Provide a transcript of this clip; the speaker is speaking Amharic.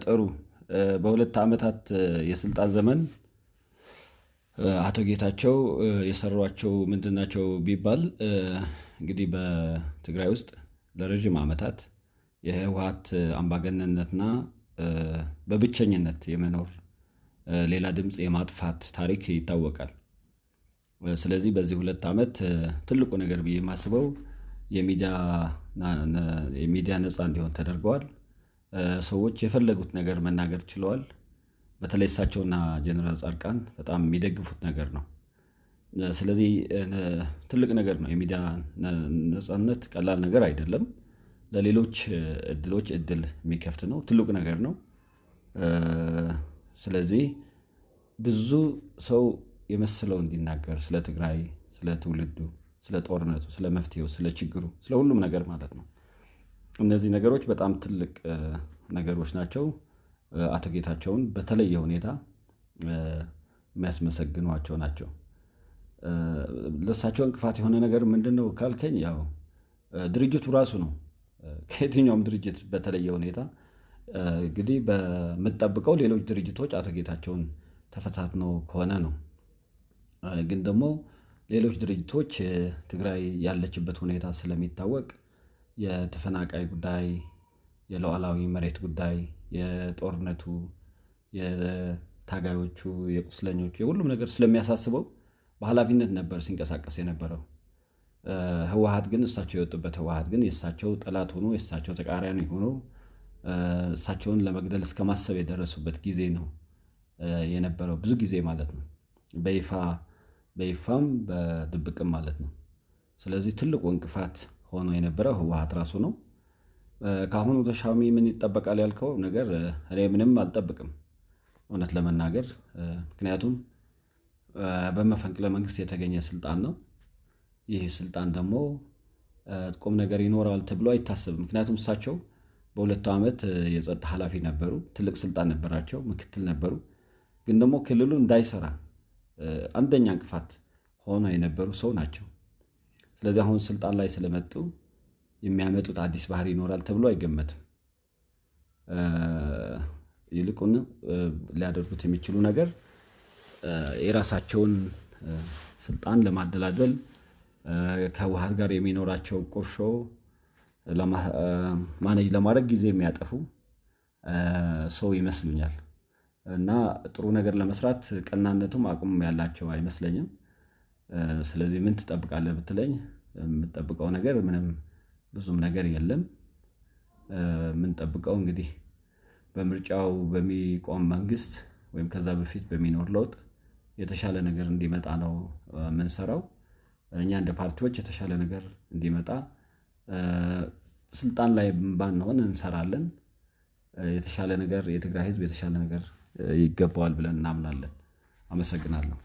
ጥሩ በሁለት ዓመታት የስልጣን ዘመን አቶ ጌታቸው የሰሯቸው ምንድናቸው ቢባል እንግዲህ በትግራይ ውስጥ ለረጅም ዓመታት የህወሓት አምባገነንነትና በብቸኝነት የመኖር ሌላ ድምጽ የማጥፋት ታሪክ ይታወቃል። ስለዚህ በዚህ ሁለት ዓመት ትልቁ ነገር ብዬ የማስበው የሚዲያ ነፃ እንዲሆን ተደርገዋል። ሰዎች የፈለጉት ነገር መናገር ችለዋል። በተለይ እሳቸውና ጀነራል ጻድቃን በጣም የሚደግፉት ነገር ነው። ስለዚህ ትልቅ ነገር ነው። የሚዲያ ነፃነት ቀላል ነገር አይደለም። ለሌሎች እድል የሚከፍት ነው። ትልቅ ነገር ነው። ስለዚህ ብዙ ሰው የመሰለው እንዲናገር ስለ ትግራይ፣ ስለ ትውልዱ፣ ስለ ጦርነቱ፣ ስለ መፍትሄው፣ ስለ ችግሩ፣ ስለ ሁሉም ነገር ማለት ነው። እነዚህ ነገሮች በጣም ትልቅ ነገሮች ናቸው። አቶ ጌታቸውን በተለየ ሁኔታ የሚያስመሰግኗቸው ናቸው። ለእሳቸው እንቅፋት የሆነ ነገር ምንድነው ካልከኝ፣ ያው ድርጅቱ ራሱ ነው። ከየትኛውም ድርጅት በተለየ ሁኔታ እንግዲህ በምጠብቀው ሌሎች ድርጅቶች አቶ ጌታቸውን ተፈታትነው ከሆነ ነው። ግን ደግሞ ሌሎች ድርጅቶች ትግራይ ያለችበት ሁኔታ ስለሚታወቅ የተፈናቃይ ጉዳይ፣ የሉዓላዊ መሬት ጉዳይ፣ የጦርነቱ፣ የታጋዮቹ፣ የቁስለኞቹ የሁሉም ነገር ስለሚያሳስበው በኃላፊነት ነበር ሲንቀሳቀስ የነበረው። ህወሓት ግን እሳቸው የወጡበት ህወሓት ግን የእሳቸው ጠላት ሆኖ የእሳቸው ተቃራኒ ሆኖ እሳቸውን ለመግደል እስከ ማሰብ የደረሱበት ጊዜ ነው የነበረው። ብዙ ጊዜ ማለት ነው። በይፋም በድብቅም ማለት ነው። ስለዚህ ትልቁ እንቅፋት ሆኖ የነበረው ህወሓት ራሱ ነው። ከአሁኑ ተሻሚ ምን ይጠበቃል ያልከው ነገር እኔ ምንም አልጠብቅም እውነት ለመናገር። ምክንያቱም በመፈንቅለ መንግስት የተገኘ ስልጣን ነው። ይህ ስልጣን ደግሞ ቁም ነገር ይኖረዋል ተብሎ አይታሰብም። ምክንያቱም እሳቸው በሁለቱ ዓመት የጸጥታ ኃላፊ ነበሩ። ትልቅ ስልጣን ነበራቸው፣ ምክትል ነበሩ። ግን ደግሞ ክልሉ እንዳይሰራ አንደኛ እንቅፋት ሆኖ የነበሩ ሰው ናቸው። ስለዚህ አሁን ስልጣን ላይ ስለመጡ የሚያመጡት አዲስ ባህሪ ይኖራል ተብሎ አይገመትም። ይልቁን ሊያደርጉት የሚችሉ ነገር የራሳቸውን ስልጣን ለማደላደል ከህወሓት ጋር የሚኖራቸው ቁርሾ ማኔጅ ለማድረግ ጊዜ የሚያጠፉ ሰው ይመስሉኛል። እና ጥሩ ነገር ለመስራት ቀናነቱም አቅሙም ያላቸው አይመስለኝም። ስለዚህ ምን ትጠብቃለህ ብትለኝ፣ የምጠብቀው ነገር ምንም ብዙም ነገር የለም። የምንጠብቀው እንግዲህ በምርጫው በሚቆም መንግስት ወይም ከዛ በፊት በሚኖር ለውጥ የተሻለ ነገር እንዲመጣ ነው የምንሰራው። እኛ እንደ ፓርቲዎች የተሻለ ነገር እንዲመጣ ስልጣን ላይ ባንሆን እንሰራለን። የተሻለ ነገር የትግራይ ህዝብ የተሻለ ነገር ይገባዋል ብለን እናምናለን። አመሰግናለሁ።